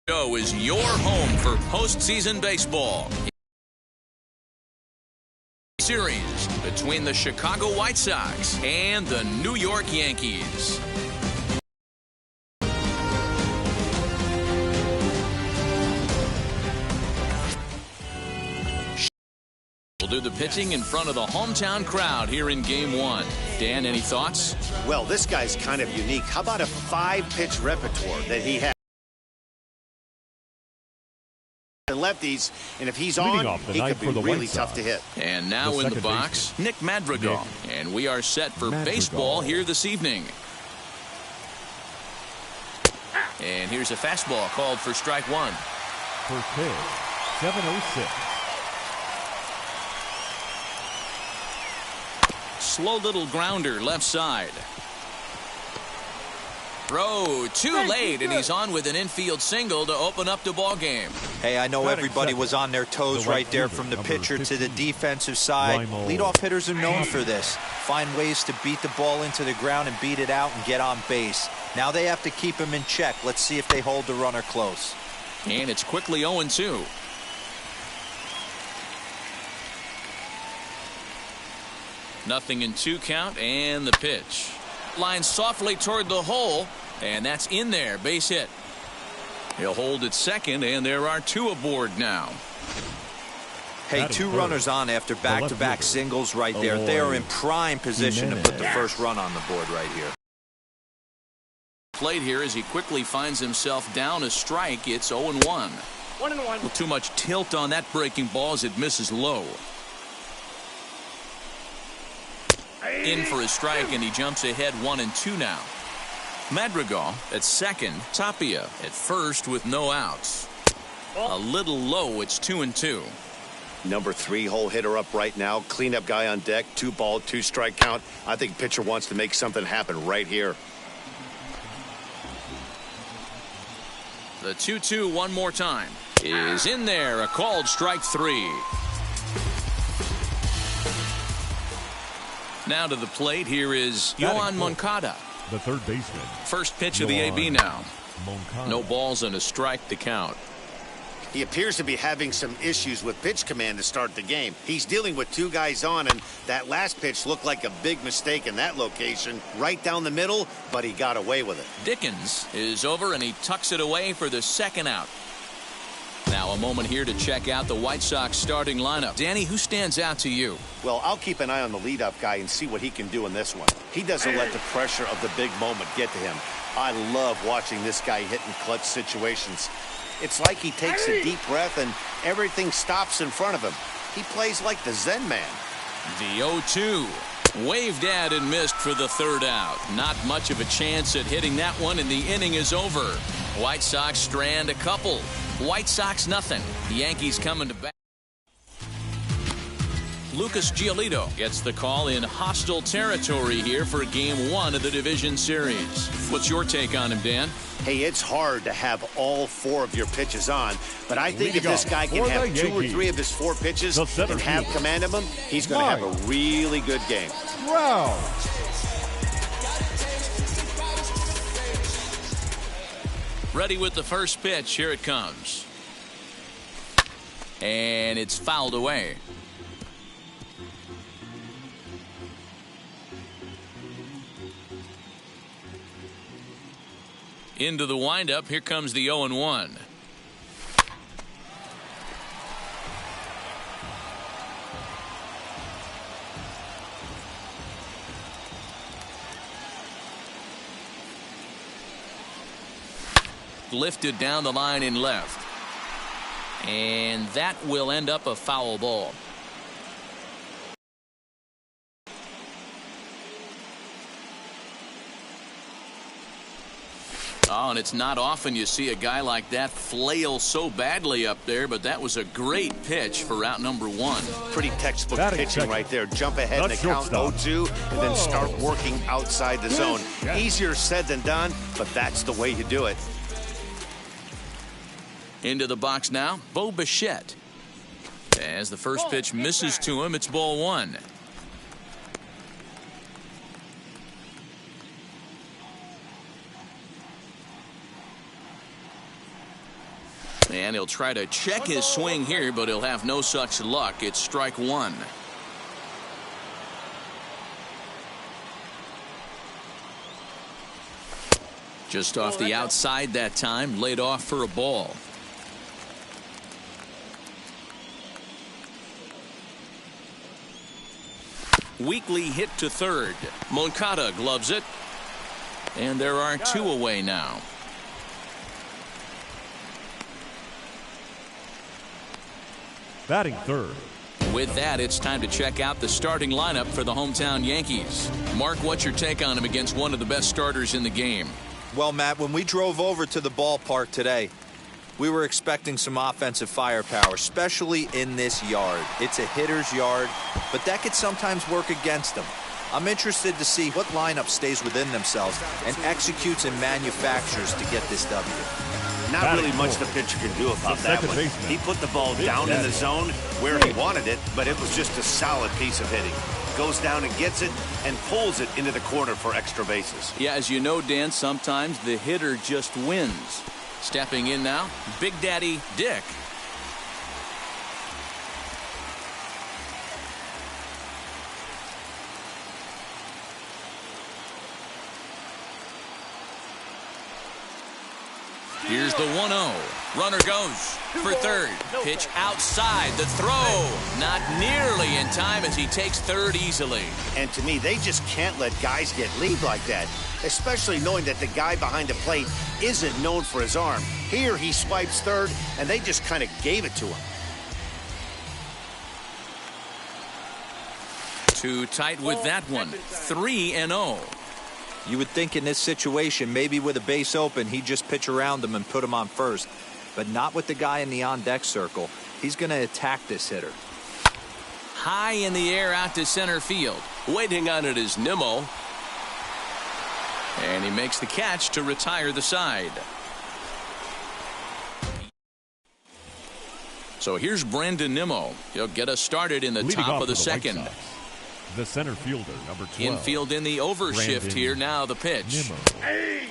Show is your home for postseason baseball. Series between the Chicago White Sox and the New York Yankees. Will do the pitching in front of the hometown crowd here in Game 1. Dan, any thoughts? Well, this guy's kind of unique. How about a 5-pitch repertoire that he has? Lefties, and if he's on, he could be really tough to hit. And now in the box, Nick Madrigal. And we are set for baseball here this evening. And here's a fastball called for strike one. First pitch, 7:06. Slow little grounder left side. Throw too late, and he's on with an infield single to open up the ball game. Hey, I know everybody was on their toes right there from the pitcher to the defensive side. Leadoff hitters are known for this. Find ways to beat the ball into the ground and beat it out and get on base. Now they have to keep him in check. Let's see if they hold the runner close. And it's quickly 0-2. Nothing in 2 count, and the pitch. Line softly toward the hole, and that's in there. Base hit. He'll hold at second, and there are 2 aboard now. Hey, 2 runners on after back-to-back singles right there. They are in prime position to put the first run on the board right here. Played here as he quickly finds himself down a strike. It's 0-1. 1-1. Too much tilt on that breaking ball as it misses low. In for a strike, and he jumps ahead 1-2 now. Madrigal at second. Tapia at first with no outs. A little low. It's 2-2. Number 3 hole hitter up right now. Cleanup guy on deck. 2-ball, 2-strike count. I think pitcher wants to make something happen right here. The 2-2 one more time is in there. A called strike 3. Now to the plate. Here is Yoan Moncada, the third baseman. First pitch of the AB now. No balls and a strike to count. He appears to be having some issues with pitch command to start the game. He's dealing with 2 guys on, and that last pitch looked like a big mistake in that location. Right down the middle, but he got away with it. Dickens is over, and he tucks it away for the second out. Now a moment here to check out the White Sox starting lineup. Danny, who stands out to you? Well, I'll keep an eye on the leadoff guy and see what he can do in this one. He doesn't let the pressure of the big moment get to him. I love watching this guy hit in clutch situations. It's like he takes a deep breath and everything stops in front of him. He plays like the Zen man. The 0-2. Waved at and missed for the third out. Not much of a chance at hitting that one, and the inning is over. White Sox strand a couple. White Sox nothing. The Yankees coming to bat. Lucas Giolito gets the call in hostile territory here for Game 1 of the Division Series. What's your take on him, Dan? Hey, it's hard to have all 4 of your pitches on, but I think if this guy can have 2 or 3 of his 4 pitches and have command of them, he's going to have a really good game. Wow. Ready with the first pitch. Here it comes. And it's fouled away. Into the windup. Here comes the 0-1. Lifted down the line in left. And that will end up a foul ball. Oh, and it's not often you see a guy like that flail so badly up there, but that was a great pitch for out number 1. Pretty textbook pitching right there. Jump ahead and count 0-2 and then start working outside the zone. Easier said than done, but that's the way you do it. Into the box now, Bo Bichette. As the first pitch misses to him, it's ball one. And he'll try to check his swing here, but he'll have no such luck. It's strike one. Just off the outside that time, laid off for a ball. Weakly hit to third. Moncada gloves it. And there are two away now. Batting third. With that, it's time to check out the starting lineup for the hometown Yankees. Mark, what's your take on him against one of the best starters in the game? Well, Matt, when we drove over to the ballpark today, we were expecting some offensive firepower, especially in this yard. It's a hitter's yard, but that could sometimes work against them. I'm interested to see what lineup stays within themselves and executes and manufactures to get this W. Not really much the pitcher can do about that one. He put the ball down in the zone where he wanted it, but it was just a solid piece of hitting. Goes down and gets it and pulls it into the corner for extra bases. Yeah, as you know, Dan, sometimes the hitter just wins. Stepping in now, Big Daddy Dick. Here's the 1-0. Runner goes for third. Pitch outside. The throw not nearly in time as he takes third easily. And to me, they just can't let guys get lead like that, especially knowing that the guy behind the plate isn't known for his arm. Here he swipes third, and they just kind of gave it to him. Too tight with that one. 3-0. You would think in this situation, maybe with a base open, he'd just pitch around him and put him on first. But not with the guy in the on-deck circle. He's going to attack this hitter. High in the air out to center field. Waiting on it is Nimmo. And he makes the catch to retire the side. So here's Brandon Nimmo. He'll get us started in the top of the second. The center fielder, number 12. Infield in the overshift Brandon here. Now the pitch. Hey!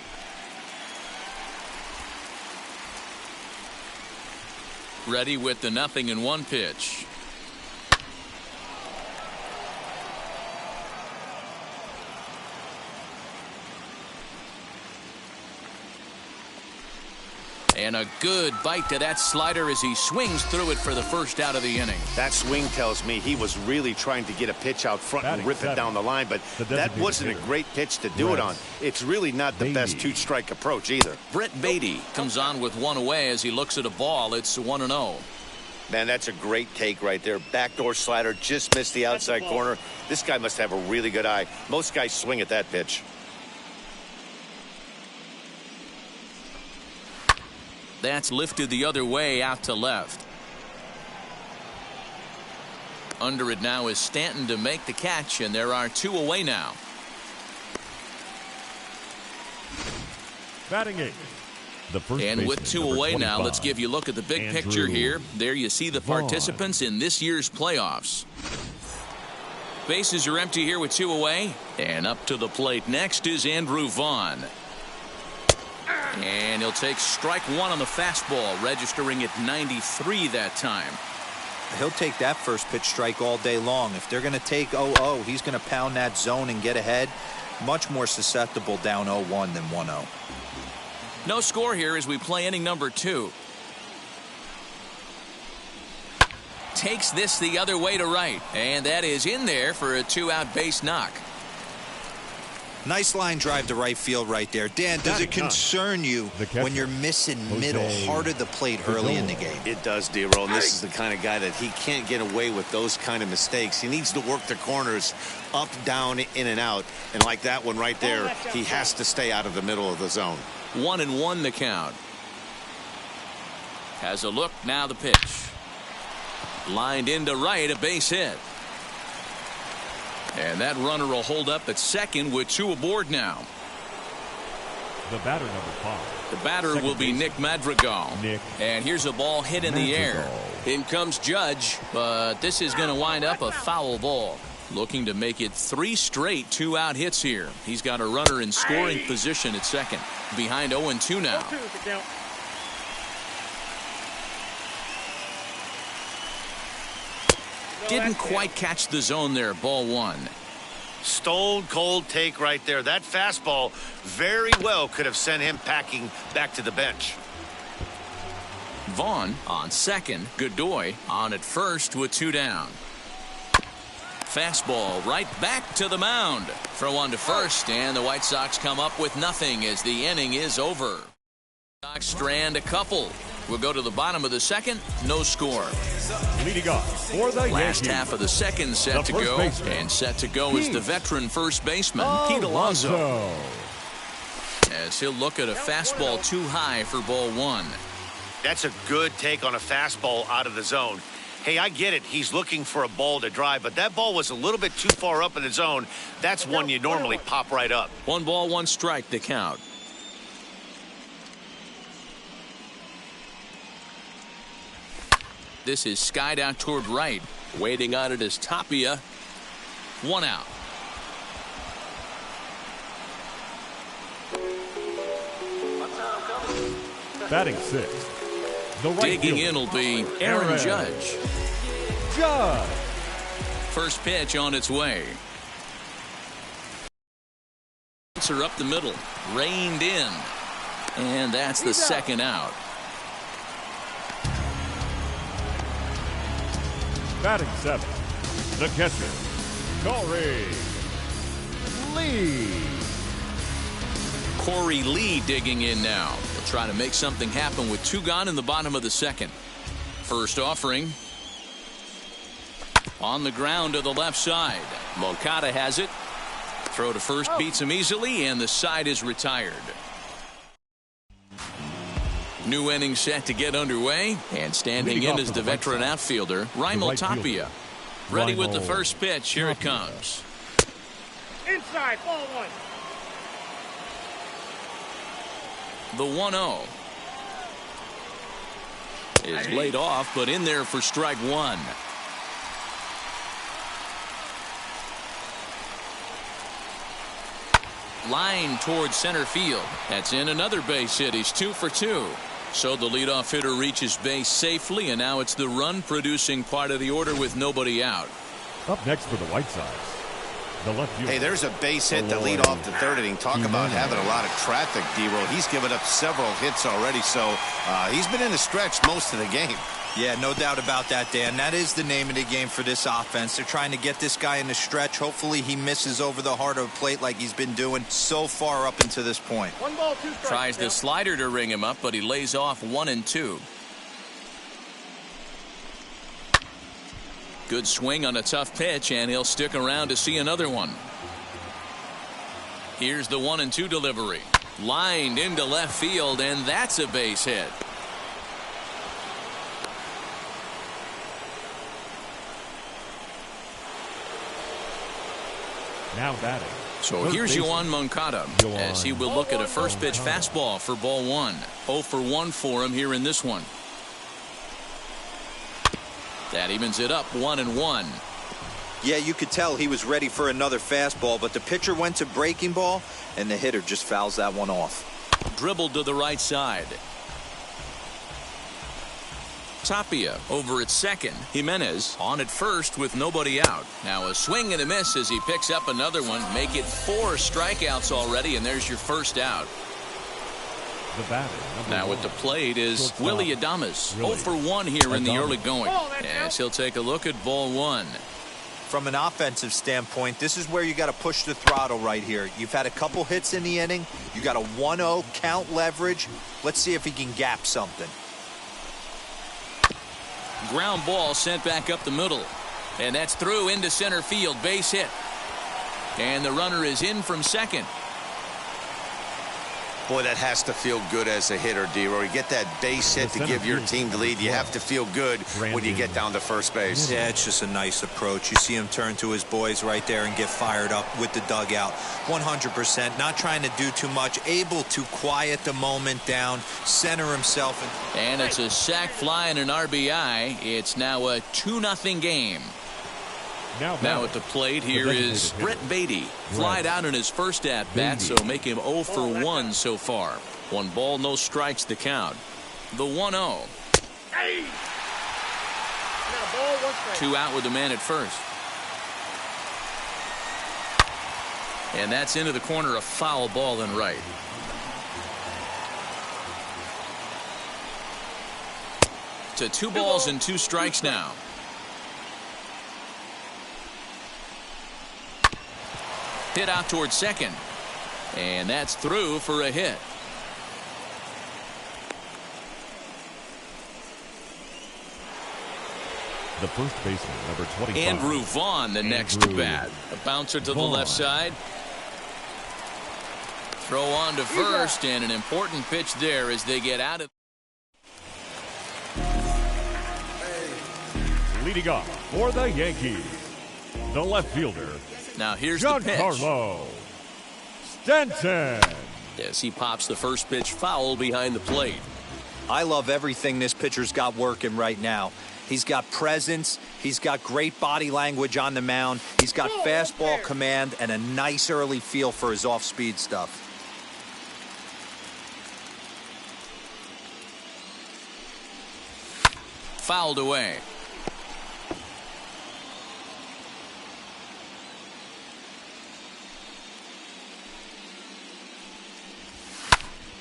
Ready with the 0-1 pitch. And a good bite to that slider as he swings through it for the first out of the inning. That swing tells me he was really trying to get a pitch out front and rip it down the line, but that wasn't a great pitch to do it on. It's really not the best two-strike approach either. Brett Beatty comes on with one away as he looks at a ball. It's 1-0. Man, that's a great take right there. Backdoor slider, just missed the outside corner. This guy must have a really good eye. Most guys swing at that pitch. That's lifted the other way out to left. Under it now is Stanton to make the catch, and there are two away now. Batting eighth. The first and with two away 25, now, let's give you a look at the big picture here. There you see the participants in this year's playoffs. Bases are empty here with two away. And up to the plate next is Andrew Vaughn. And he'll take strike one on the fastball, registering at 93 that time. He'll take that first pitch strike all day long. If they're going to take 0-0, he's going to pound that zone and get ahead. Much more susceptible down 0-1 than 1-0. No score here as we play inning number 2. Takes this the other way to right, and that is in there for a 2-out base knock. Nice line drive to right field right there. Dan, does it concern you when you're missing middle, hard at the plate early in the game? It does, D-Roll, and this is the kind of guy that he can't get away with those kind of mistakes. He needs to work the corners up, down, in, and out. And like that one right there, he has to stay out of the middle of the zone. 1-1 the count. Has a look, now the pitch. Lined into right, a base hit. And that runner will hold up at second with two aboard now. The batter, number 5. The batter will be Nick Madrigal. And here's a ball hit in the air. In comes Judge, but this is going to wind up a foul ball. Looking to make it 3 straight 2-out hits here. He's got a runner in scoring position at second. Behind 0-2 now. Didn't quite catch the zone there. Ball 1. Stone cold take right there. That fastball very well could have sent him packing back to the bench. Vaughn on second. Godoy on at first with 2 down. Fastball right back to the mound. Throw on to first, and the White Sox come up with nothing as the inning is over. Sox strand a couple. We'll go to the bottom of the second. No score. Leading off for the Last Yankees, half of the second set to go. And set to go is the veteran first baseman, Pete Alonso. As he'll look at a fastball too high for ball 1. That's a good take on a fastball out of the zone. Hey, I get it. He's looking for a ball to drive, but that ball was a little bit too far up in the zone. That's one you normally pop right up. 1 ball, 1 strike to count. This is skied out toward right. Waiting on it is Tapia. 1 out. batting 6th. The right Digging fielder, in will be Aaron Judge. First pitch on its way. Are up the middle. Reined in. And that's the second out. Batting 7th. The catcher, Corey Lee. Corey Lee digging in now. He'll try to make something happen with 2 gone in the bottom of the second. First offering. On the ground to the left side. Moncada has it. Throw to first beats him easily, and the side is retired. New inning set to get underway, and standing in is the veteran outfielder, Raimel Tapia. Ready with the first pitch. Here it comes. Inside, ball 1. The 1-0 is laid off, but in there for strike 1. Line towards center field. That's in another base hit. He's 2 for 2. So the leadoff hitter reaches base safely, and now it's the run-producing part of the order with nobody out. Up next for the White Sox, the left fielder. Hey, there's a base hit to lead off the 3rd inning. Talk about having a lot of traffic, D-Roll. He's given up several hits already, so he's been in the stretch most of the game. Yeah, no doubt about that, Dan. That is the name of the game for this offense. They're trying to get this guy in the stretch. Hopefully he misses over the heart of a plate like he's been doing so far up until this point. 1 ball, 2 strikes. Tries the slider to ring him up, but he lays off 1 and 2. Good swing on a tough pitch, and he'll stick around to see another one. Here's the 1 and 2 delivery. Lined into left field, and that's a base hit. Now batting. So here's Yoan Moncada as he will look at a first pitch fastball for ball 1. 0 for 1 for him here in this one. That evens it up 1 and 1. Yeah, you could tell he was ready for another fastball, but the pitcher went to breaking ball, and the hitter just fouls that one off. Dribbled to the right side. Tapia over at second. Jimenez on at first with nobody out. Now a swing and a miss as he picks up another one. Make it 4 strikeouts already, and there's your first out. The batter, now at the plate is Willy Adames. 0 for 1 here in the early going. As he'll take a look at ball 1. From an offensive standpoint, this is where you got to push the throttle right here. You've had a couple hits in the inning. You got a 1-0 count leverage. Let's see if he can gap something. Ground ball sent back up the middle, and that's through into center field. Base hit, and the runner is in from second. Boy, that has to feel good as a hitter, D-Roy. You get that base hit to give your team the lead. You have to feel good when you get down to first base. Yeah, it's just a nice approach. You see him turn to his boys right there and get fired up with the dugout. 100%. Not trying to do too much. Able to quiet the moment down, center himself. And it's a sac fly and an RBI. It's now a 2-0 game. Now at the plate here is Brett Beatty. Flied out in his first at-bat, so make him 0 for 1 so far. 1 ball, no strikes the count. The 1-0. 2 out with the man at first. And that's into the corner, a foul ball and right. To 2 balls and 2 strikes now. Hit out towards second. And that's through for a hit. The first baseman, number 25. Andrew Vaughn, the next to bat. A bouncer to the left side. Throw on to first, and an important pitch there as they get out of. Leading off for the Yankees, the left fielder. Now here's the pitch. Giancarlo Stanton. Yes, he pops the first pitch foul behind the plate. I love everything this pitcher's got working right now. He's got presence. He's got great body language on the mound. He's got fastball command and a nice early feel for his off-speed stuff. Fouled away.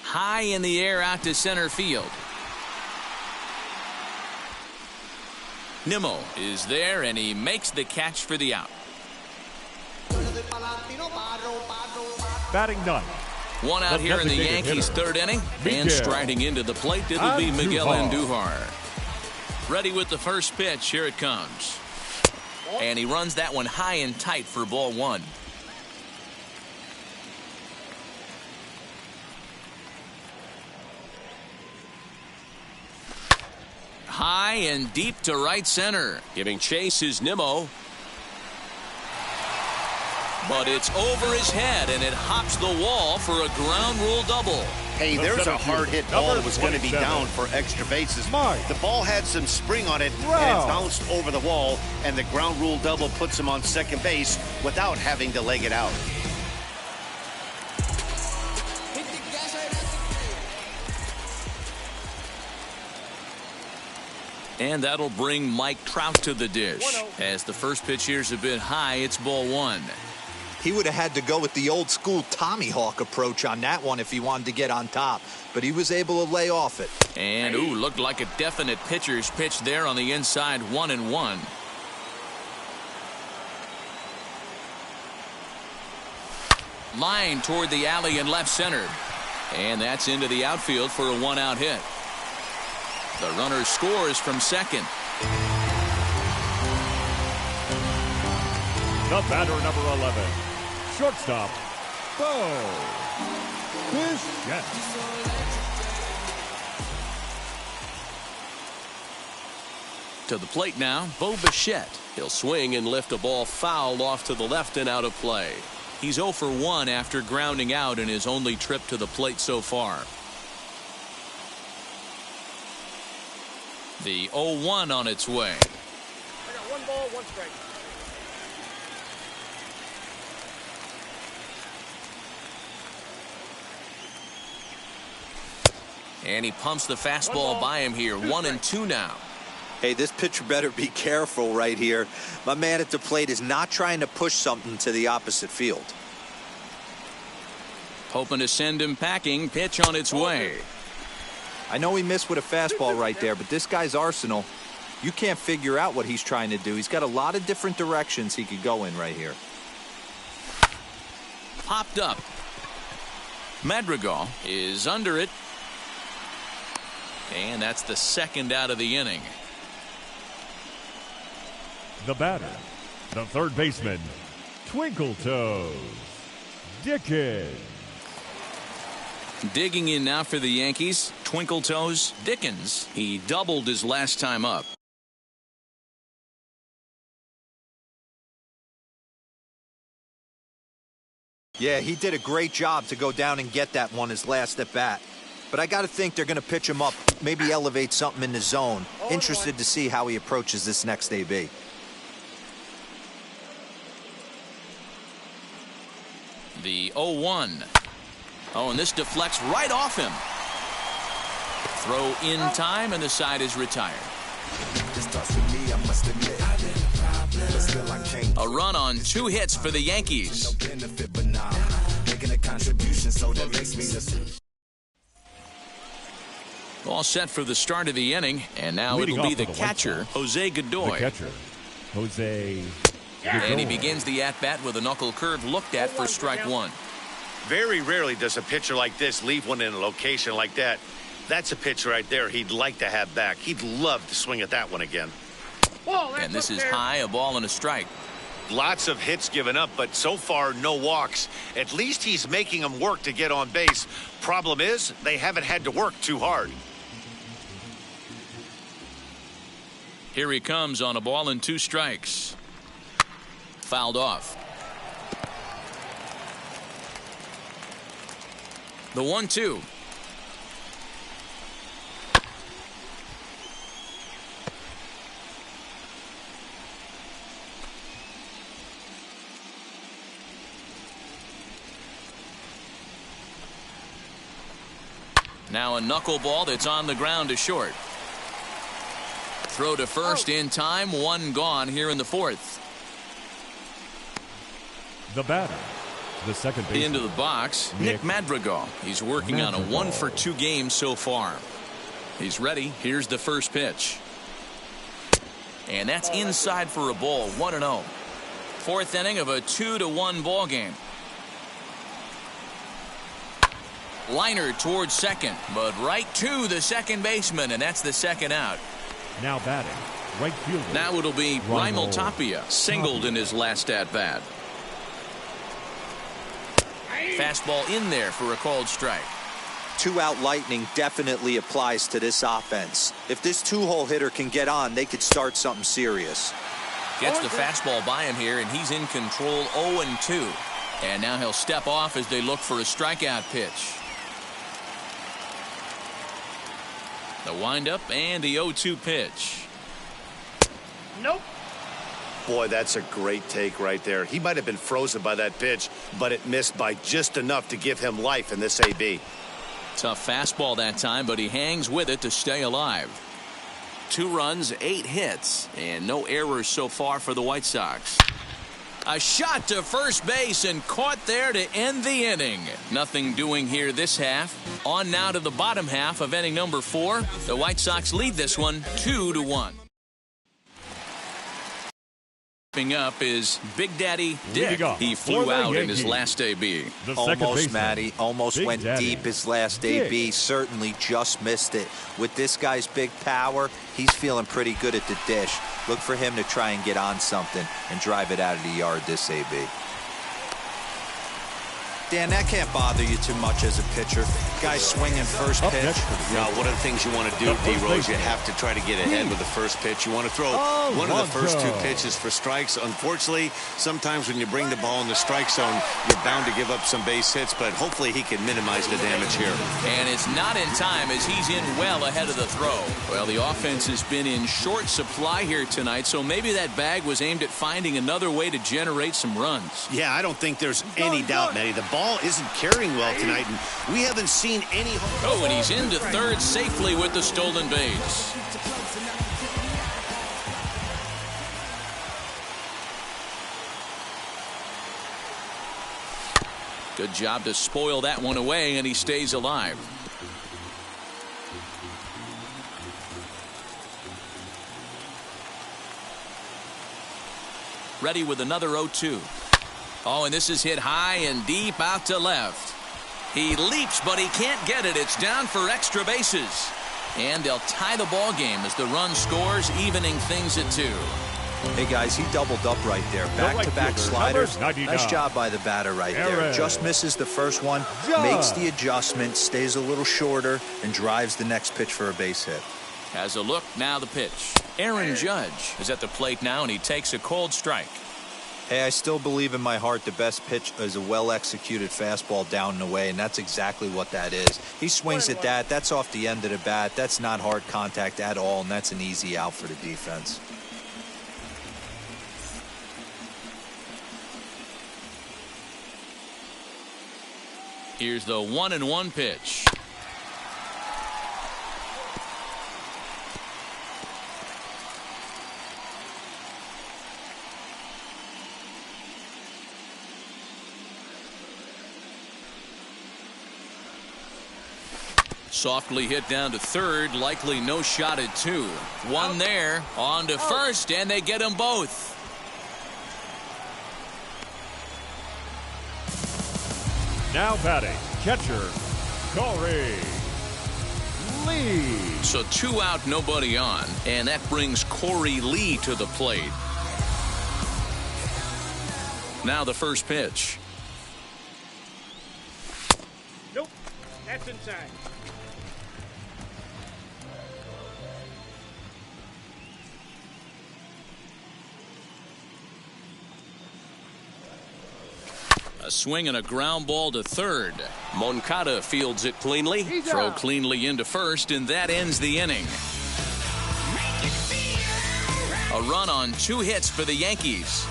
High in the air out to center field. Nimmo is there, and he makes the catch for the out. Batting ninth. 1 out here in the Yankees' third inning. And striding into the plate, it'll be Miguel Andujar. Ready with the first pitch. Here it comes. And he runs that one high and tight for ball 1. High and deep to right center. Giving chase is Nimmo. But it's over his head, and it hops the wall for a ground rule double. Hey, there's a hard hit ball that was going to be down for extra bases. The ball had some spring on it, and it bounced over the wall, and the ground rule double puts him on second base without having to leg it out. And that'll bring Mike Trout to the dish. As the first pitch here's a bit high, it's ball 1. He would have had to go with the old school Tommy Hawk approach on that one if he wanted to get on top, but he was able to lay off it. And looked like a definite pitcher's pitch there on the inside, 1-1. Line toward the alley and left center. And that's into the outfield for a 1-out hit. The runner scores from second. The batter, number 11, shortstop, Bo Bichette. To the plate now, Bo Bichette. He'll swing and lift a ball foul off to the left and out of play. He's 0 for 1 after grounding out in his only trip to the plate so far. The 0-1 on its way. I got 1 ball, 1 strike. And he pumps the fastball by him here. 1-2 now. Hey, this pitcher better be careful right here. My man at the plate is not trying to push something to the opposite field. Hoping to send him packing. Pitch on its way. I know he missed with a fastball right there, but this guy's arsenal, you can't figure out what he's trying to do. He's got a lot of different directions he could go in right here. Popped up. Madrigal is under it. And that's the second out of the inning. The batter, the third baseman, Twinkle Toes Dickens. Digging in now for the Yankees, Twinkle Toes Dickens. He doubled his last time up. Yeah, he did a great job to go down and get that one his last at bat. But I got to think they're going to pitch him up, maybe elevate something in the zone. Interested to see how he approaches this next AB. The 0-1. Oh, and this deflects right off him. Throw in time, and the side is retired. A run on 2 hits for the Yankees. All set for the start of the inning, and now it'll be the catcher, Jose Godoy. The catcher, Jose Godoy. And he begins the at-bat with a knuckle curve looked at for strike 1. Very rarely does a pitcher like this leave one in a location like that. That's a pitch right there he'd like to have back. He'd love to swing at that one again. And this is high, a ball and a strike. Lots of hits given up, but so far no walks. At least he's making them work to get on base. Problem is, they haven't had to work too hard. Here he comes on a ball and 2 strikes. Fouled off. The 1-2. Now a knuckleball that's on the ground to short. Throw to first in time, 1 gone here in the 4th. The batter, the second baseman. Into the box, Nick Madrigal. He's working on a 1-for-2 game so far. He's ready. Here's the first pitch. And that's inside for a ball, 1-0. 4th inning of a 2-1 ball game. Liner towards second, but right to the second baseman, and that's the second out. Now batting, right fielder. Now it'll be Raimel Tapia, singled in his last at-bat. Fastball in there for a called strike. 2-out lightning definitely applies to this offense. If this 2-hole hitter can get on, they could start something serious. Gets the fastball by him here, and he's in control 0-2. And now he'll step off as they look for a strikeout pitch. The windup and the 0-2 pitch. Nope. Boy, that's a great take right there. He might have been frozen by that pitch, but it missed by just enough to give him life in this AB. Tough fastball that time, but he hangs with it to stay alive. 2 runs, 8 hits, and no errors so far for the White Sox. A shot to first base and caught there to end the inning. Nothing doing here this half. On now to the bottom half of inning number 4. The White Sox lead this one 2-1. Up is Big Daddy Dick. He flew out in his last AB. Almost, Matty. Almost Big went Daddy deep his last AB. Dick. Certainly just missed it. With this guy's big power, he's feeling pretty good at the dish. Look for him to try and get on something and drive it out of the yard this AB. Dan, that can't bother you too much as a pitcher. Guy swinging first pitch. Now, one of the things you want to do, D-Rose, you have to try to get ahead with the first pitch. You want to throw one of the first 2 pitches for strikes. Unfortunately, sometimes when you bring the ball in the strike zone, you're bound to give up some base hits, but hopefully he can minimize the damage here. And it's not in time as he's in well ahead of the throw. Well, the offense has been in short supply here tonight, so maybe that bag was aimed at finding another way to generate some runs. Yeah, I don't think there's any doubt, Matty. The ball isn't carrying well tonight, and we haven't seen any. Oh, and he's into third safely with the stolen base. Good job to spoil that one away, and he stays alive. Ready with another 0-2. Oh, and this is hit high and deep out to left. He leaps, but he can't get it. It's down for extra bases. And they'll tie the ball game as the run scores, evening things at 2. Hey, guys, he doubled up right there. Back-to-back sliders. Nice job by the batter right there. Just misses the first one, makes the adjustment, stays a little shorter, and drives the next pitch for a base hit. Has a look, now the pitch. Aaron Judge is at the plate now, and he takes a cold strike. Hey, I still believe in my heart the best pitch is a well-executed fastball down and away, and that's exactly what that is. He swings at that. That's off the end of the bat. That's not hard contact at all, and that's an easy out for the defense. Here's the 1-1 pitch. Softly hit down to third, likely no shot at two. One there, on to first, and they get them both. Now batting, catcher, Corey Lee. So 2 out, nobody on, and that brings Corey Lee to the plate. Now the first pitch. Nope. That's inside. A swing and a ground ball to third. Moncada fields it cleanly. Throw cleanly into first, and that ends the inning. A run on 2 hits for the Yankees.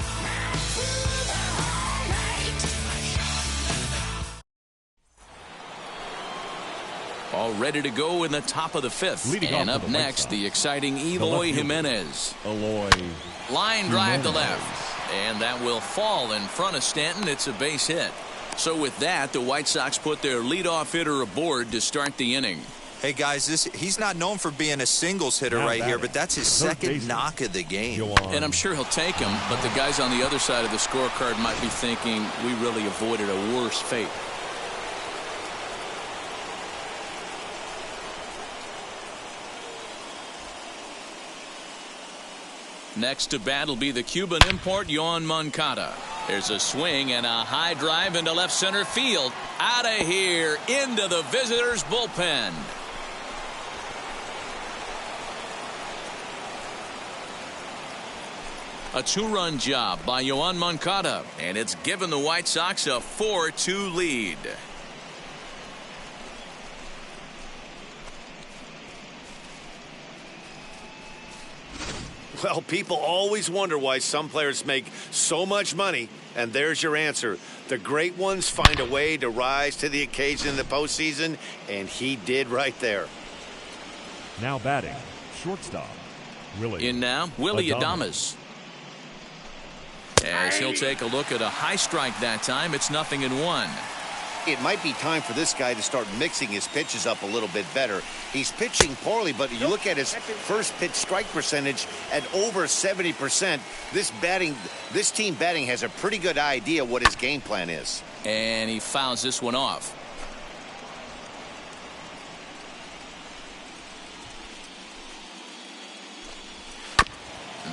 All ready to go in the top of the 5th. Leading and up up next, the exciting Eloy Jimenez. Line drive to left. And that will fall in front of Stanton. It's a base hit. So with that, the White Sox put their leadoff hitter aboard to start the inning. Hey, guys, he's not known for being a singles hitter right here, but that's his second knock of the game. And I'm sure he'll take him, but the guys on the other side of the scorecard might be thinking we really avoided a worse fate. Next to bat will be the Cuban import, Yoan Moncada. There's a swing and a high drive into left center field. Out of here, into the visitors' bullpen. A 2-run job by Yoan Moncada, and it's given the White Sox a 4-2 lead. Well, people always wonder why some players make so much money, and there's your answer. The great ones find a way to rise to the occasion in the postseason, and he did right there. Now batting, shortstop, Willie. In now, Willie Adames. As he'll take a look at a high strike that time, it's 0-1. It might be time for this guy to start mixing his pitches up a little bit better. He's pitching poorly, but you look at his first pitch strike percentage at over 70%. This team batting has a pretty good idea what his game plan is. And he fouls this one off.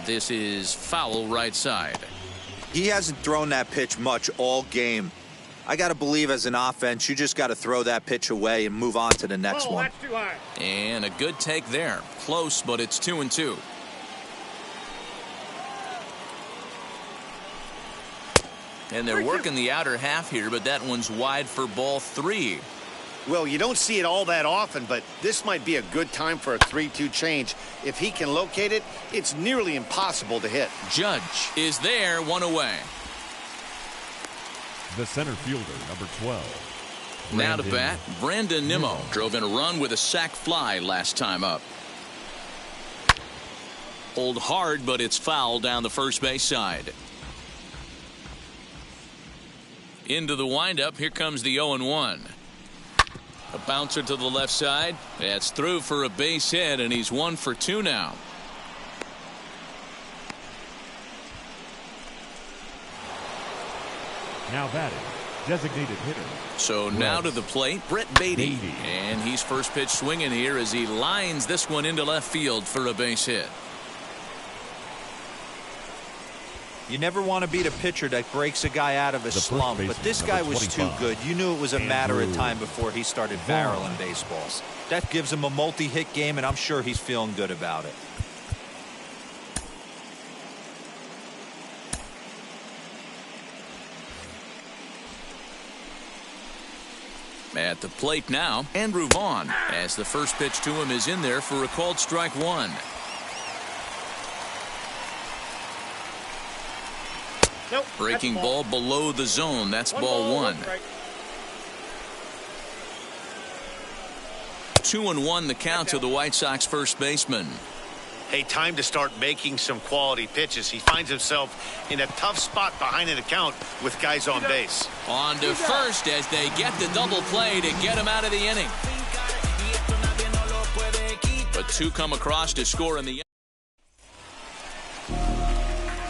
This is foul right side. He hasn't thrown that pitch much all game. I got to believe as an offense, you just got to throw that pitch away and move on to the next one. That's too high. And a good take there. Close, but it's 2-2. And they're working the outer half here, but that one's wide for ball 3. Well, you don't see it all that often, but this might be a good time for a 3-2 change. If he can locate it, it's nearly impossible to hit. Judge is there, 1 away. The center fielder, number 12. Now to bat, Brandon Nimmo drove in a run with a sac fly last time up. Hold hard, but it's foul down the first base side. Into the windup, here comes the 0-1. A bouncer to the left side. That's through for a base hit, and he's 1 for 2 now. Now batting, designated hitter. So now to the plate, Brett Beatty. And he's first pitch swinging here as he lines this one into left field for a base hit. You never want to beat a pitcher that breaks a guy out of a slump, but this guy was too good. You knew it was a matter of time before he started barreling baseballs. That gives him a multi-hit game, and I'm sure he's feeling good about it. At the plate now, Andrew Vaughn, as the first pitch to him is in there for a called strike one. Nope, Breaking ball below the zone. That's ball one. 2-1 the count to the White Sox first baseman. Hey, time to start making some quality pitches. He finds himself in a tough spot behind an account with guys on base. On to first as they get the double play to get him out of the inning. But two come across to score in the.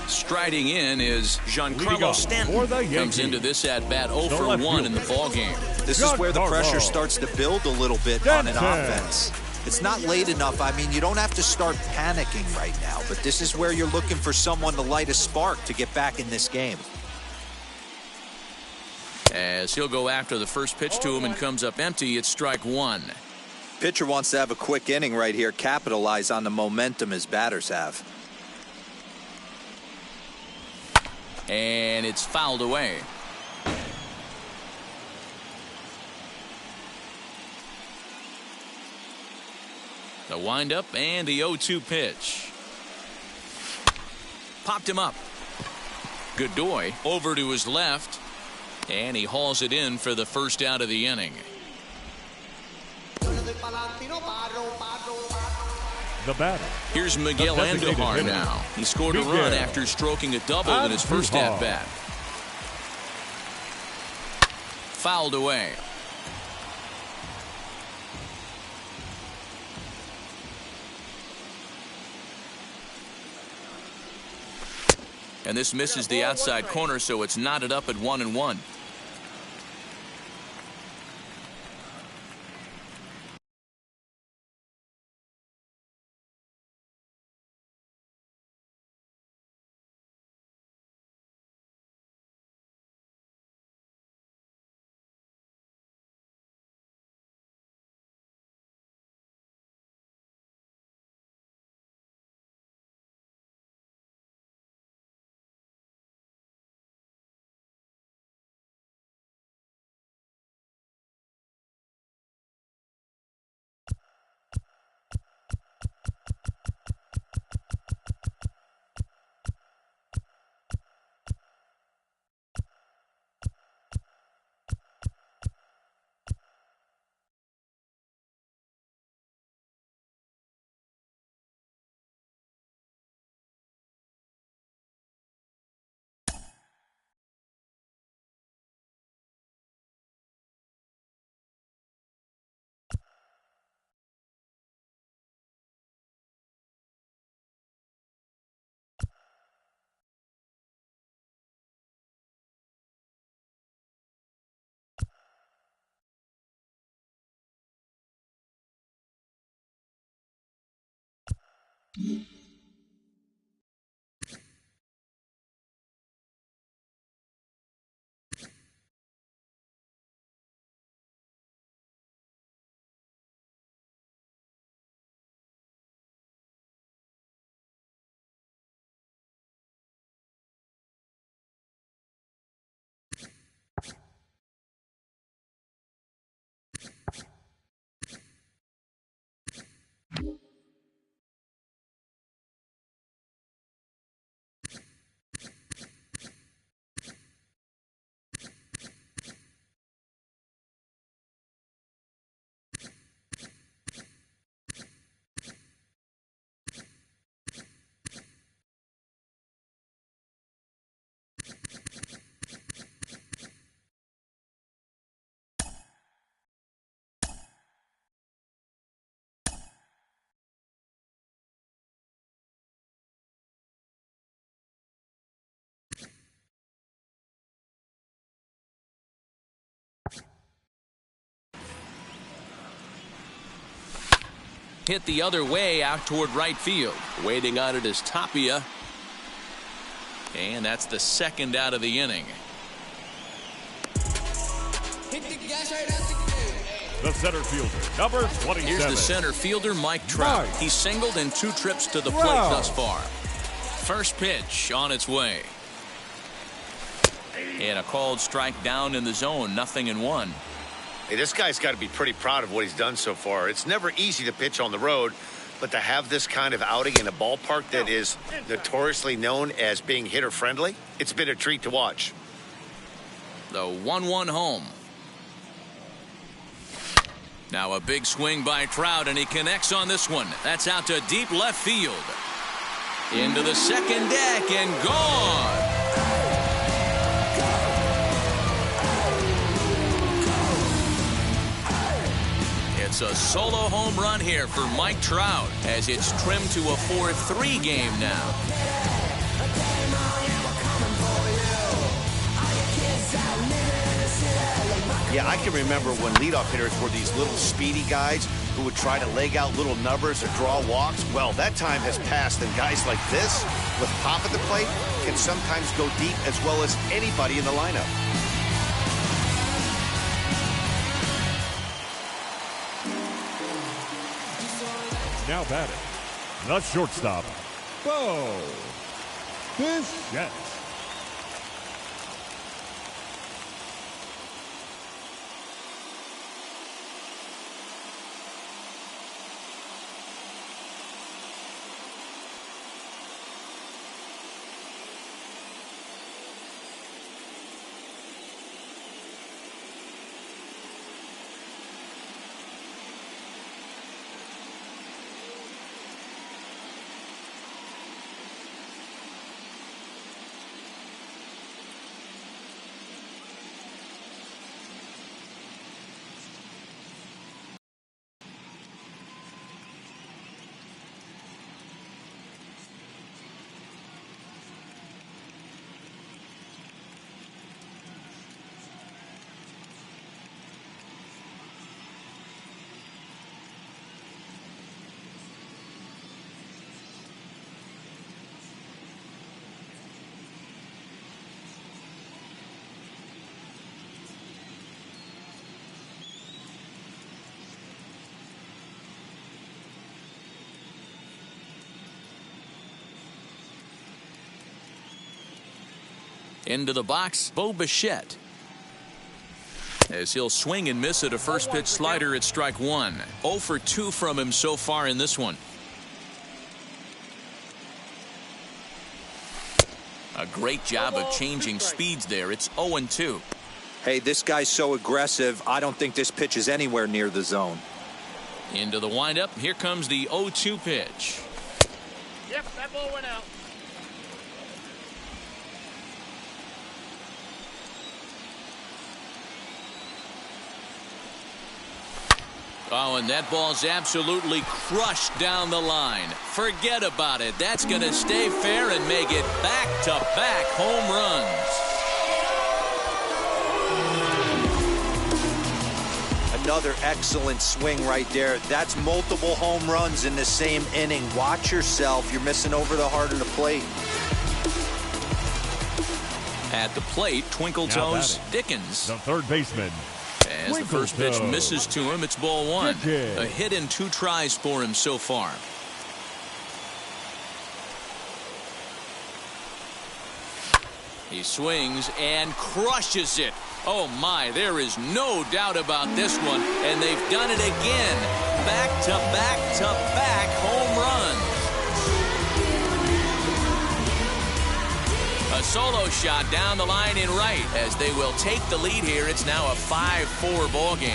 Striding in is Giancarlo Stanton. Comes into this at bat 0 for 1 in the ball game. This is where the pressure starts to build a little bit on an offense. It's not late enough. I mean, you don't have to start panicking right now, but this is where you're looking for someone to light a spark to get back in this game. As he'll go after the first pitch to him and comes up empty, it's strike one. Pitcher wants to have a quick inning right here, capitalize on the momentum his batters have. And it's fouled away. The windup and the 0-2 pitch. Popped him up. Godoy over to his left. And he hauls it in for the first out of the inning. The batter. Here's Miguel Andujar now. He scored a run after stroking a double in his first at-bat. Fouled away. And this misses the outside corner, so it's knotted up at 1-1. Hit the other way out toward right field. Waiting on it is Tapia. And that's the second out of the inning. The center fielder, number 27. Here's the center fielder, Mike Trout. He's singled in 2 trips to the plate thus far. First pitch on its way. And a called strike down in the zone, 0-1. Hey, this guy's got to be pretty proud of what he's done so far. It's never easy to pitch on the road, but to have this kind of outing in a ballpark that is notoriously known as being hitter-friendly, it's been a treat to watch. The 1-1 home. Now a big swing by Trout, and he connects on this one. That's out to deep left field. Into the second deck and gone. It's a solo home run here for Mike Trout as it's trimmed to a 4-3 game now. Yeah, I can remember when leadoff hitters were these little speedy guys who would try to leg out little numbers or draw walks. Well, that time has passed, and guys like this, with pop at the plate, can sometimes go deep as well as anybody in the lineup. Now batting, the shortstop, Bo Bichette. Into the box, Bo Bichette. As he'll swing and miss at a first pitch slider at strike 1. 0 for 2 from him so far in this one. A great job of changing speeds there. It's 0-2. Hey, this guy's so aggressive, I don't think this pitch is anywhere near the zone. Into the windup. Here comes the 0-2 pitch. Yep, that ball went out. Oh, and that ball's absolutely crushed down the line. Forget about it. That's going to stay fair and make it back-to-back home runs. Another excellent swing right there. That's multiple home runs in the same inning. Watch yourself. You're missing over the heart of the plate. At the plate, Twinkle Toes Dickens. The third baseman. As the first pitch misses to him, it's ball 1. A hit in 2 tries for him so far. He swings and crushes it. Oh my, there is no doubt about this one. And they've done it again. Back-to-back-to-back home runs. A solo shot down the line in right as they will take the lead here. It's now a 5-4 ball game.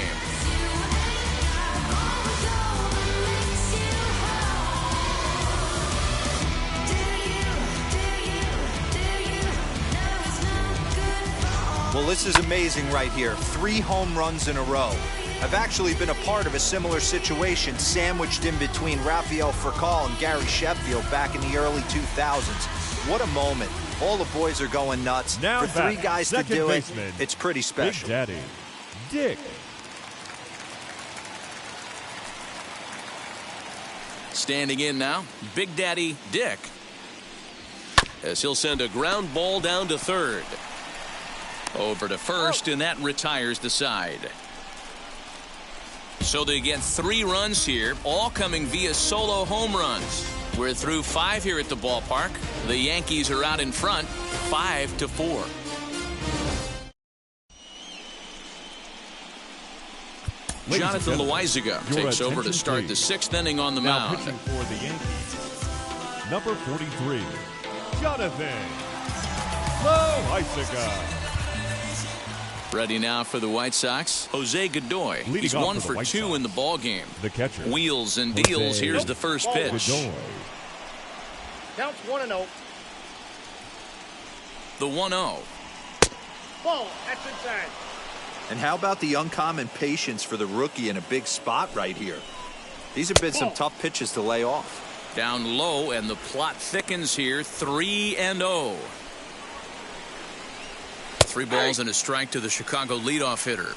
Well, this is amazing right here. 3 home runs in a row. I've actually been a part of a similar situation sandwiched in between Rafael Furcal and Gary Sheffield back in the early 2000s. What a moment. All the boys are going nuts. Now for 3 guys to do it, it's pretty special. Big Daddy Dick. Standing in now, Big Daddy Dick. as he'll send a ground ball down to third. Over to first, and that retires the side. So they get 3 runs here, all coming via solo home runs. We're through 5 here at the ballpark. The Yankees are out in front, 5-4. Jonathan Loaizaga takes over to start the 6th inning on the mound. Pitching for the Yankees, number 43, Jonathan Loaizaga. Ready now for the White Sox, Jose Godoy. He's 1 for 2 in the ball game. The catcher, wheels and deals. Here's the first pitch. Godoy. Counts 1-0. The 1-0. Ball. That's inside. And how about the uncommon patience for the rookie in a big spot right here? These have been some tough pitches to lay off. Down low, and the plot thickens here. 3-0. 3 balls and a strike to the Chicago leadoff hitter.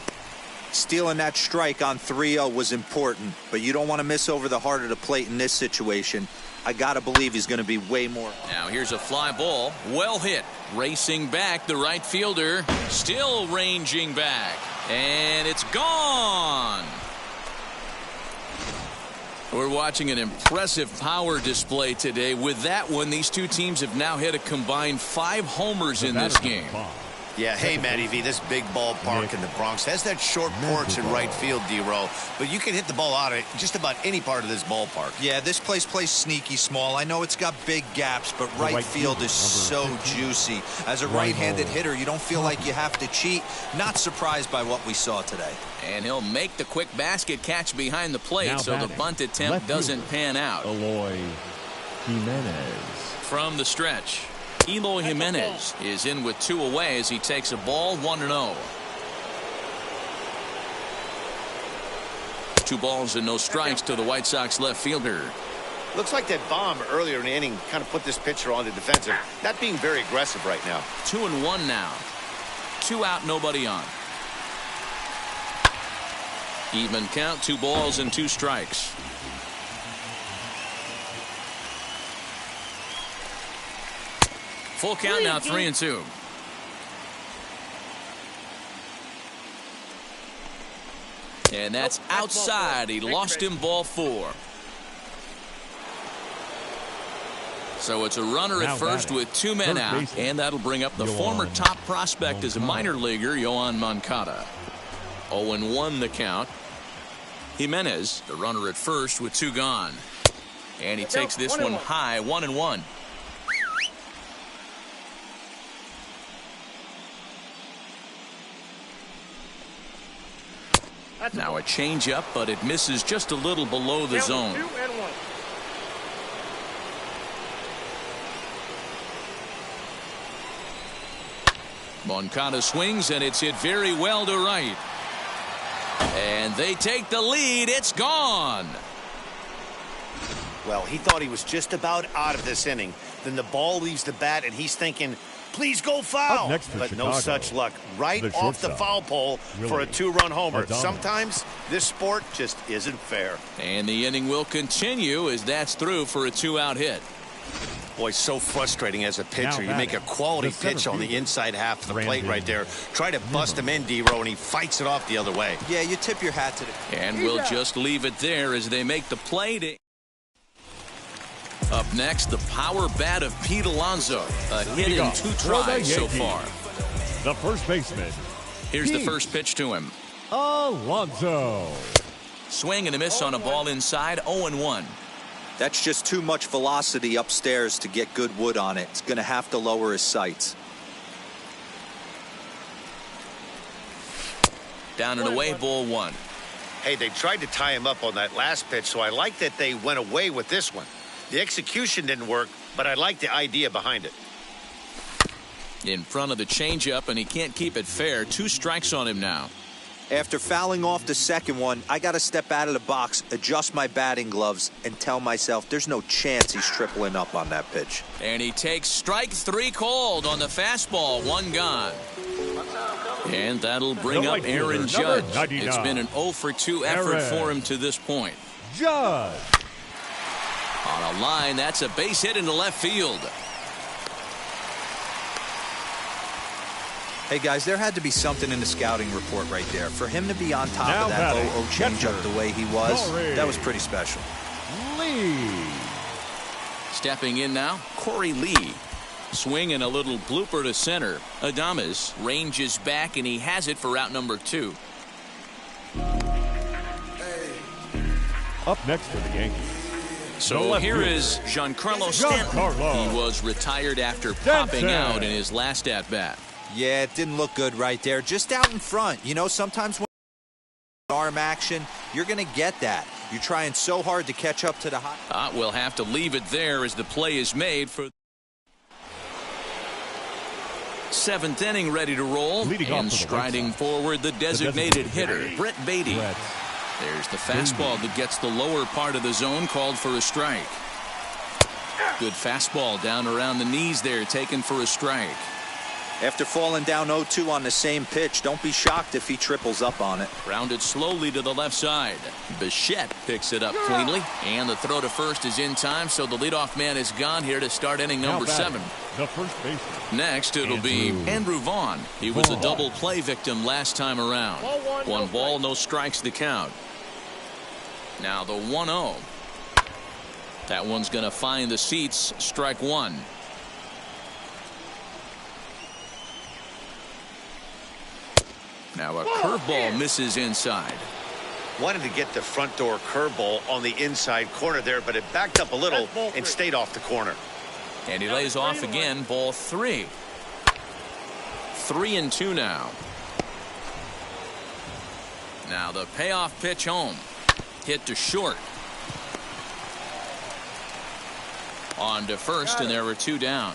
Stealing that strike on 3-0 was important, but you don't want to miss over the heart of the plate in this situation. I got to believe he's going to be way more. Now here's a fly ball. Well hit. Racing back, the right fielder. Still ranging back. And it's gone. We're watching an impressive power display today. With that one, these two teams have now hit a combined 5 homers in this game. Yeah, hey, Matty V, this big ballpark in the Bronx has that short porch in right field, D-Row, but you can hit the ball out of just about any part of this ballpark. Yeah, this place plays sneaky small. I know it's got big gaps, but right field is so juicy. As a right-handed hitter, you don't feel like you have to cheat. Not surprised by what we saw today. And he'll make the quick basket catch behind the plate, so the bunt attempt doesn't pan out. Eloy Jimenez. From the stretch, Eloy Jimenez is in with 2 away as he takes a ball, 1-0. 2 balls and no strikes to the White Sox left fielder. Looks like that bomb earlier in the inning kind of put this pitcher on the defensive. Not being very aggressive right now. 2-1 now. 2 out, nobody on. Even count, 2 balls and 2 strikes. Full count now, 3-2. And that's outside. He lost him, ball 4. So it's a runner at first with 2 men out, and that'll bring up the former top prospect as a minor leaguer, Yoan Moncada. 0-1 the count. Jimenez, the runner at first with 2 gone. And he takes this one high, 1-1. Now a changeup, but it misses just a little below the zone. 2-1. Moncada swings, and it's hit very well to right. And they take the lead. It's gone. Well, he thought he was just about out of this inning. Then the ball leaves the bat, and he's thinking, please go foul. But Chicago, no such luck. Right off the foul pole for a 2-run homer. Sometimes this sport just isn't fair. And the inning will continue as that's through for a 2-out hit. Boy, so frustrating as a pitcher. You make a quality pitch on the inside half of the plate right there. Try to bust him in, D-Row, and he fights it off the other way. Yeah, you tip your hat to the... And we'll just leave it there as they make the play to... Up next, the power bat of Pete Alonso. A hit in 2 tries so far. The first baseman. Here's the first pitch to him. Alonso. Swing and a miss on a ball inside, 0-1. That's just too much velocity upstairs to get good wood on it. It's going to have to lower his sights. Down and away, ball 1. Hey, they tried to tie him up on that last pitch, so I like that they went away with this one. The execution didn't work, but I like the idea behind it. In front of the changeup, and he can't keep it fair. 2 strikes on him now. After fouling off the second one, I got to step out of the box, adjust my batting gloves, and tell myself there's no chance he's tripling up on that pitch. And he takes strike 3 called on the fastball, 1 gone. And that'll bring up Aaron Judge. It's been an 0-for-2 effort for him to this point. Judge. On a line, that's a base hit into left field. Hey, guys, there had to be something in the scouting report right there. For him to be on top of that 0-0 changeup the way he was, that was pretty special. Lee. Stepping in now, Corey Lee. Swing and a little blooper to center. Adames ranges back, and he has it for out number 2. Up next for the Yankees. So here is Giancarlo Stanton. He was retired after popping out in his last at-bat. Yeah, it didn't look good right there. Just out in front. You know, sometimes when arm action, you're going to get that. You're trying so hard to catch up to the hot. We'll have to leave it there as the play is made for 7th inning, ready to roll. And striding forward, the designated hitter, Brett Beatty. There's the fastball that gets the lower part of the zone, called for a strike. Good fastball down around the knees there, taken for a strike. After falling down 0-2 on the same pitch, don't be shocked if he triples up on it. Rounded slowly to the left side. Bichette picks it up cleanly, and the throw to first is in time, so the leadoff man is gone here to start inning number 7. The first baseman. Next, it'll be Andrew Vaughn. He was a double play victim last time around. 1 ball, no strikes the count. Now the 1-0. That one's going to find the seats. Strike 1. Now a curveball misses inside. Wanted to get the front door curveball on the inside corner there, but it backed up a little and stayed off the corner. And he lays off again. Ball 3. 3-2 now. Now the payoff pitch home. Hit to short. On to first, and there were 2 down.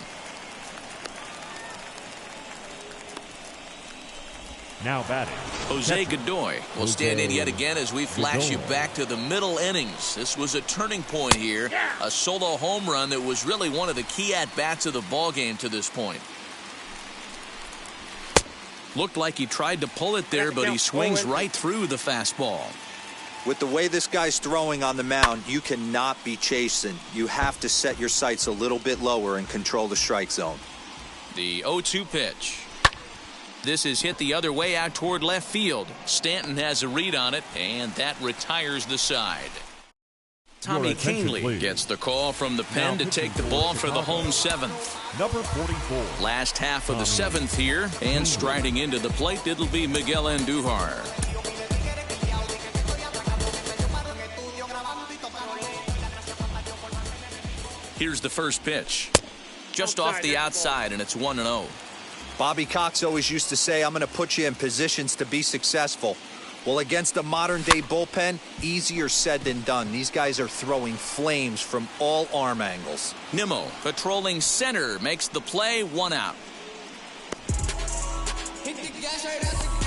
Now batting, Jose Godoy will stand in yet again as we flash you back to the middle innings. This was a turning point here. A solo home run that was really one of the key at-bats of the ballgame to this point. Looked like he tried to pull it there, but he swings right through the fastball. With the way this guy's throwing on the mound, you cannot be chasing. You have to set your sights a little bit lower and control the strike zone. The 0-2 pitch. This is hit the other way out toward left field. Stanton has a read on it, and that retires the side. Tommy Kahnle gets the call from the pen to take the ball for the home 7th. Number 44. Last half of the 7th here, and striding into the plate, it'll be Miguel Andujar. Here's the first pitch. Just off the outside, and it's 1-0. Bobby Cox always used to say, I'm going to put you in positions to be successful. Well, against a modern-day bullpen, easier said than done. These guys are throwing flames from all arm angles. Nimmo, patrolling center, makes the play. 1 out.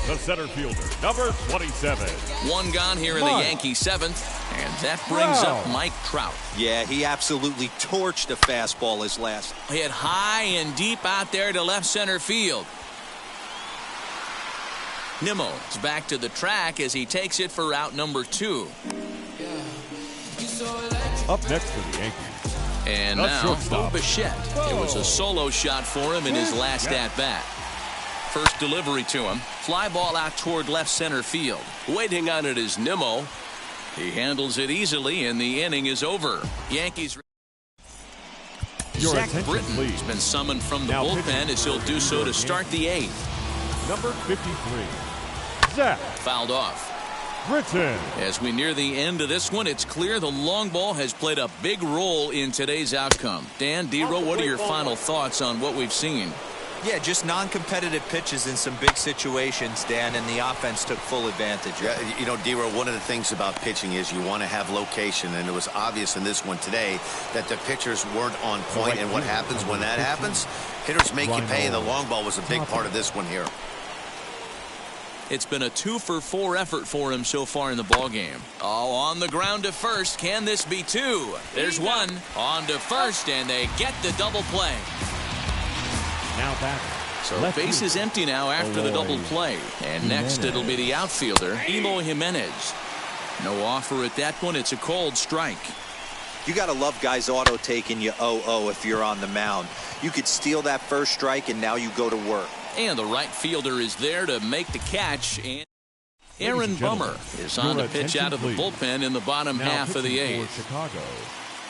The center fielder, number 27. 1 gone here in the Yankee 7th. And that brings up Mike Trout. Yeah, he absolutely torched a fastball his last. Hit high and deep out there to left center field. Nimmo is back to the track as he takes it for out number 2. Up next for the Yankees. And now, Bo Bichette. It was a solo shot for him in his last at-bat. First delivery to him. Fly ball out toward left center field. Waiting on it is Nimmo. He handles it easily, and the inning is over. Yankees. Zach Britton has been summoned from the bullpen as he'll do so to start the 8th. Number 53. Zach. Fouled off. Britton. As we near the end of this one, it's clear the long ball has played a big role in today's outcome. Dan, Dero, what are your final thoughts on what we've seen? Yeah, just non-competitive pitches in some big situations, Dan, and the offense took full advantage. Yeah, you know, Dero, one of the things about pitching is you want to have location, and it was obvious in this one today that the pitchers weren't on point, and what happens when that happens? Hitters make you pay, and the long ball was a big part of this one here. It's been a 2-for-4 effort for him so far in the ballgame. Oh, on the ground to first. Can this be 2? There's 1. On to first, and they get the double play. Now back. So base is empty now after the double play. And next it'll be the outfielder, Eloy Jimenez. No offer at that point. It's a cold strike. You got to love guys auto taking you 0-0 if you're on the mound. You could steal that first strike, and now you go to work. And the right fielder is there to make the catch. And Aaron Bummer is on the pitch out of the bullpen in the bottom half of the eighth.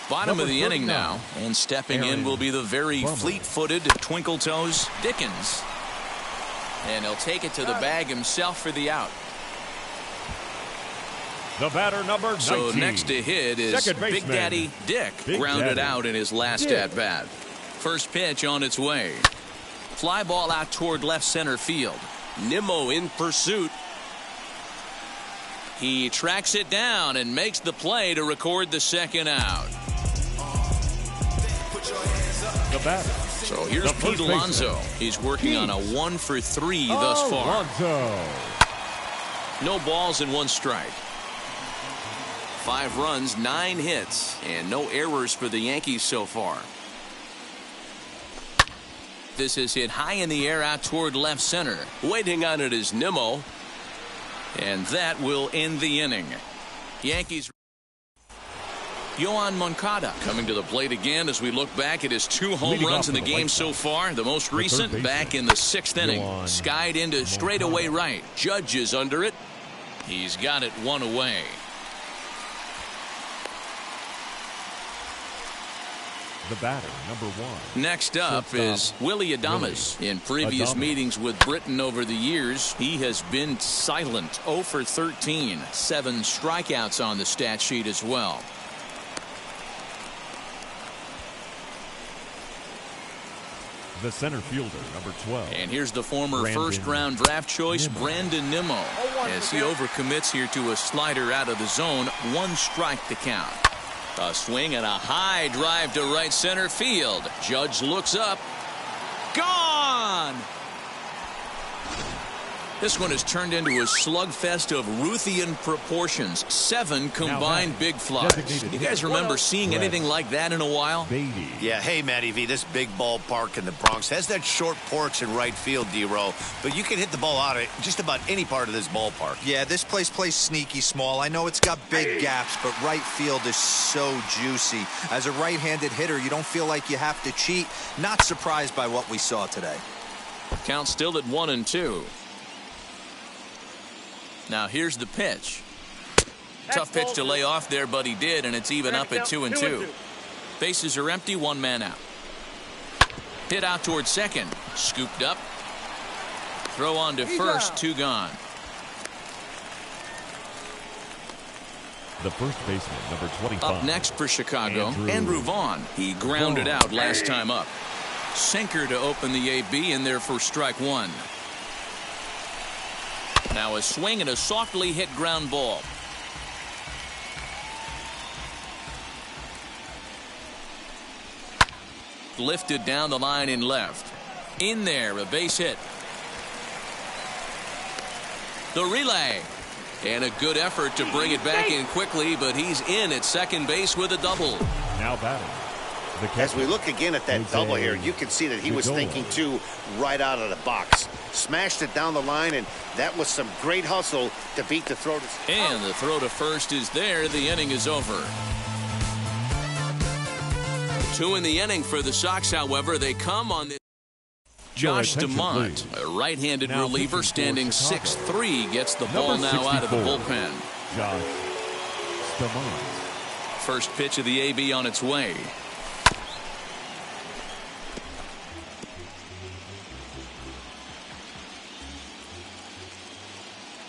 Bottom of the inning now, and stepping in will be the very fleet-footed, twinkle-toes Dickens. And he'll take it to the bag himself for the out. The batter, number 19. So next to hit is Big Daddy Dick, grounded out in his last at-bat. First pitch on its way. Fly ball out toward left center field. Nimmo in pursuit. He tracks it down and makes the play to record the second out. The batter. So here's Pete Alonso. He's working on a 1-for-3 thus far. No balls and 1 strike. 5 runs, 9 hits, and no errors for the Yankees so far. This is hit high in the air out toward left center. Waiting on it is Nimmo. And that will end the inning. Yankees. Yoan Moncada coming to the plate again as we look back at his 2 home runs in the game so far. The most recent back in the 6th inning. Skied into straightaway right. Judge is under it. He's got it 1 away. The batter, number 1. Next up is Willie Adames. In previous meetings with Britain over the years, he has been silent. 0 for 13. 7 strikeouts on the stat sheet as well. The center fielder, number 12. And here's the former first-round draft choice, Brandon Nimmo, as he overcommits here to a slider out of the zone. 1 strike to count. A swing and a high drive to right center field. Judge looks up. Gone! This one has turned into a slugfest of Ruthian proportions. 7 combined big flies. You guys remember seeing anything like that in a while? Yeah, hey, Matty V, this big ballpark in the Bronx has that short porch in right field, D-Row, but you can hit the ball out of just about any part of this ballpark. Yeah, this place plays sneaky small. I know it's got big gaps, but right field is so juicy. As a right-handed hitter, you don't feel like you have to cheat. Not surprised by what we saw today. Count still at 1-2. Now here's the pitch. Tough pitch to lay off there, but he did, and it's even up at 2-2. Bases are empty, 1 man out. Hit out towards second. Scooped up. Throw on to first, 2 gone. The first baseman, number 25. Up next for Chicago, Andrew Vaughn. He grounded out last time up. Sinker to open the AB, and there for strike 1. Now a swing and a softly hit ground ball. Lifted down the line in left. In there, a base hit. The relay. And a good effort to bring it back in quickly, but he's in at second base with a double. Now batting. As we look again at that double here, you can see that he was thinking too right out of the box. Smashed it down the line, and that was some great hustle to beat the throw to. And the throw to first is there. The inning is over. 2 in the inning for the Sox, however. They come on this. Josh DeMont, a right-handed reliever standing 6'3", gets the ball now out of the bullpen. Josh DeMont. First pitch of the AB on its way.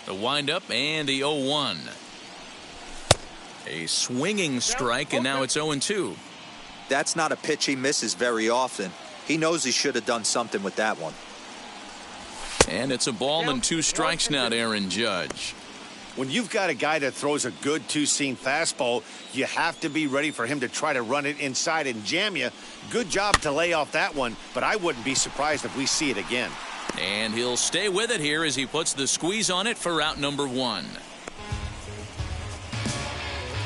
The windup and the 0-1. A swinging strike, and now it's 0-2. That's not a pitch he misses very often. He knows he should have done something with that one. And it's a ball and 2 strikes now to Aaron Judge. When you've got a guy that throws a good 2-seam fastball, you have to be ready for him to try to run it inside and jam you. Good job to lay off that one, but I wouldn't be surprised if we see it again. And he'll stay with it here as he puts the squeeze on it for out number 1.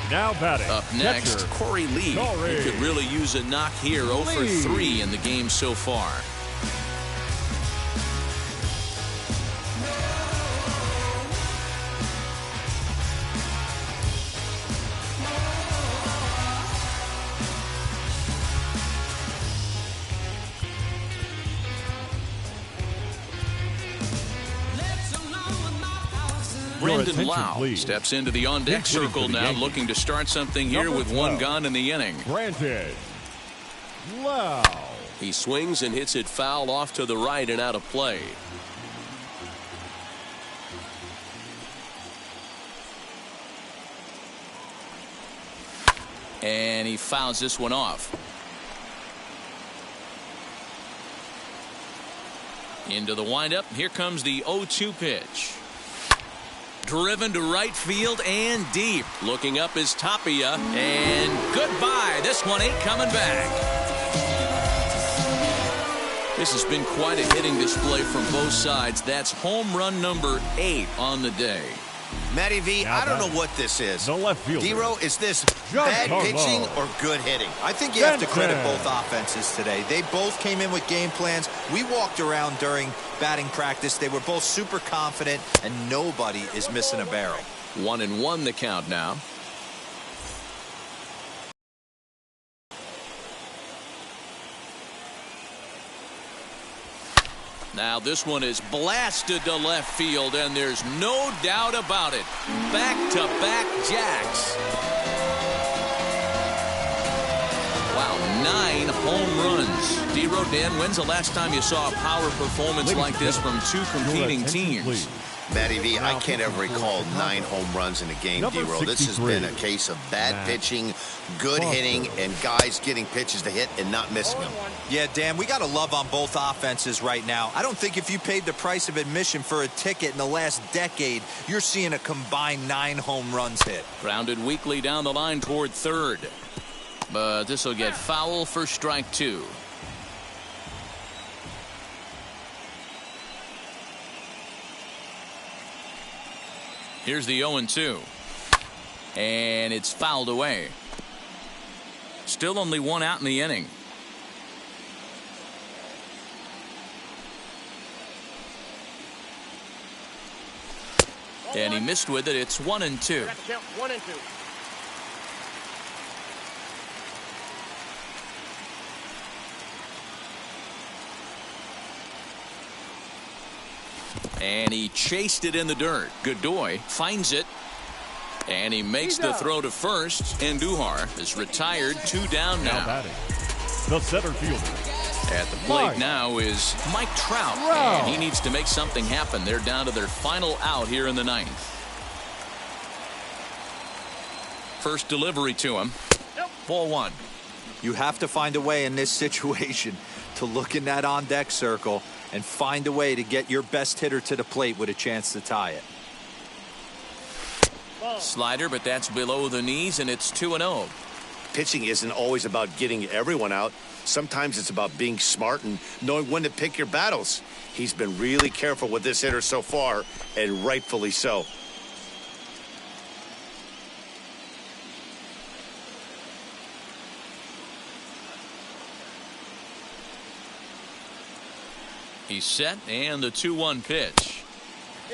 Now batting. Up next, Corey Lee. He could really use a knock here. 0 for 3 in the game so far. Brendan Lau steps into the on-deck circle now, looking to start something here with one gone in the inning. Brandon Lau. He swings and hits it foul off to the right and out of play. And he fouls this one off. Into the windup. Here comes the 0-2 pitch. Driven to right field and deep. Looking up is Tapia. And goodbye. This one ain't coming back. This has been quite a hitting display from both sides. That's home run number 8 on the day. Matty V, I don't know what this is. The left fielder. D-Row, is this bad pitching or good hitting? I think you have to credit both offenses today. They both came in with game plans. We walked around during batting practice. They were both super confident, and nobody is missing a barrel. 1-1 the count now. Now this one is blasted to left field, and there's no doubt about it. Back-to-back jacks. Wow, 9 home runs. D-Row, Dan, when's the last time you saw a power performance like this from two competing teams? Matty V, I can't ever recall 9 home runs in a game, D-Row. This has been a case of bad pitching, good hitting, and guys getting pitches to hit and not missing them. Yeah, Dan, we got to love on both offenses right now. I don't think if you paid the price of admission for a ticket in the last decade, you're seeing a combined 9 home runs hit. Grounded weakly down the line toward third. But this will get foul for strike 2. Here's the 0-2. And it's fouled away. Still only 1 out in the inning. And he missed with it. It's 1-2. Count 1 and 2. And he chased it in the dirt. Godoy finds it. And he makes the throw to first. Andujar is retired. 2 down now. Batting. The center fielder. At the plate now is Mike Trout. And he needs to make something happen. They're down to their final out here in the 9th. First delivery to him. Ball 1. You have to find a way in this situation to look in that on-deck circle and find a way to get your best hitter to the plate with a chance to tie it. Slider, but that's below the knees, and it's 2-0. Pitching isn't always about getting everyone out. Sometimes it's about being smart and knowing when to pick your battles. He's been really careful with this hitter so far, and rightfully so. He's set, and the 2-1 pitch.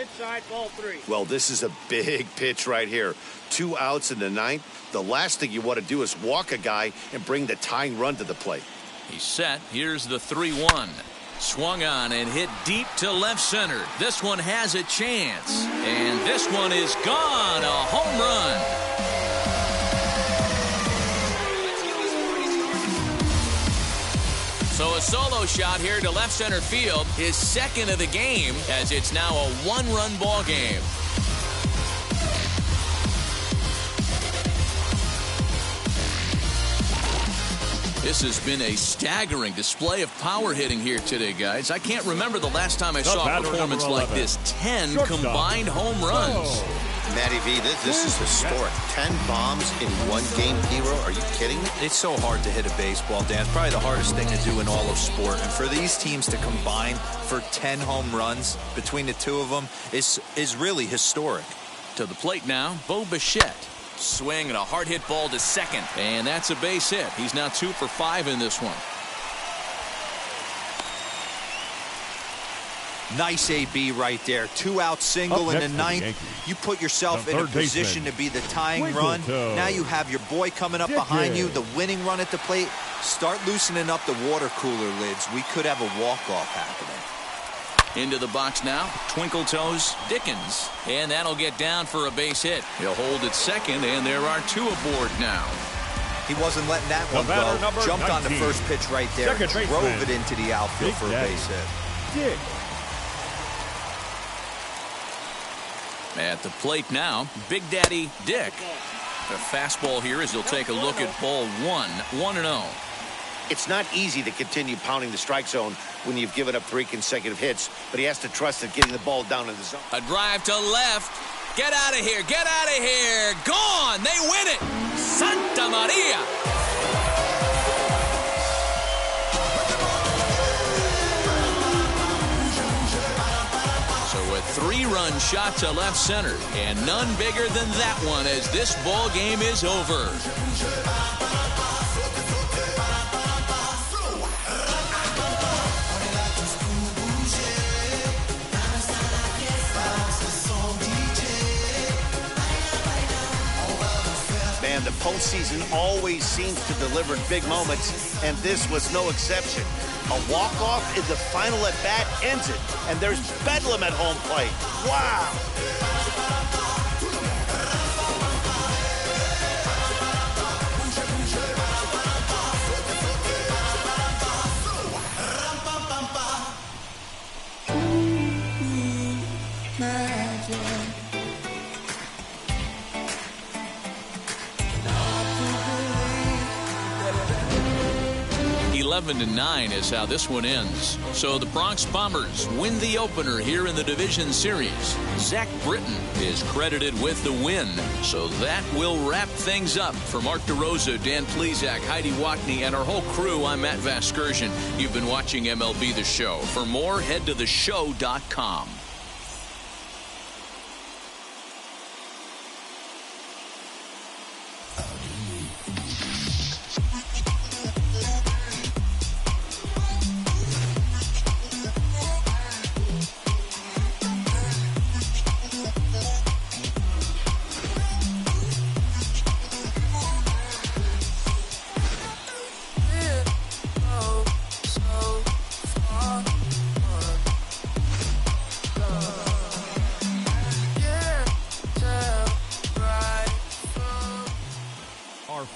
Inside, ball 3. Well, this is a big pitch right here. 2 outs in the 9th. The last thing you want to do is walk a guy and bring the tying run to the plate. He's set. Here's the 3-1. Swung on and hit deep to left center. This one has a chance. And this one is gone. A home run. So a solo shot here to left center field, his second of the game, as it's now a 1-run ball game. This has been a staggering display of power hitting here today, guys. I can't remember the last time I saw a performance like this. 10 combined home runs. Matty V, this is historic. 10 bombs in one game, D-Row. Are you kidding me? It's so hard to hit a baseball, Dan. It's probably the hardest thing to do in all of sport. And for these teams to combine for 10 home runs between the two of them is really historic. To the plate now, Bo Bichette. Swing and a hard hit ball to second. And that's a base hit. He's now 2 for 5 in this one. Nice AB right there. 2-out single in the 9th. You put yourself in a position to be the tying run. Now you have your boy coming up behind you, the winning run at the plate. Start loosening up the water cooler lids. We could have a walk-off happening. Into the box now, Twinkle Toes Dickens. And that'll get down for a base hit. He'll hold at second, and there are 2 aboard now. He wasn't letting that one go. Jumped on the first pitch right there and drove it into the outfield for a base hit. Dick. At the plate now, Big Daddy Dick. The fastball here as he'll take a look at ball 1, 1-0. It's not easy to continue pounding the strike zone when you've given up 3 consecutive hits, but he has to trust that getting the ball down in the zone. A drive to left. Get out of here. Get out of here. Gone. They win it. Santa Maria. So a 3-run shot to left center, and none bigger than that one as this ball game is over. Man, the postseason always seems to deliver big moments, and this was no exception. A walk-off in the final at-bat ends it, and there's bedlam at home plate. Wow! Magic. 11-9 is how this one ends. So the Bronx Bombers win the opener here in the division series. Zach Britton is credited with the win. So that will wrap things up. For Mark DeRosa, Dan Plesac, Heidi Watney, and our whole crew, I'm Matt Vasgersian. You've been watching MLB The Show. For more, head to theshow.com.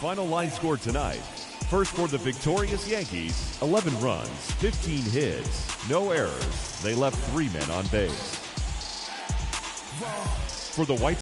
Final line score tonight. First for the victorious Yankees, 11 runs, 15 hits, no errors. They left 3 men on base. For the White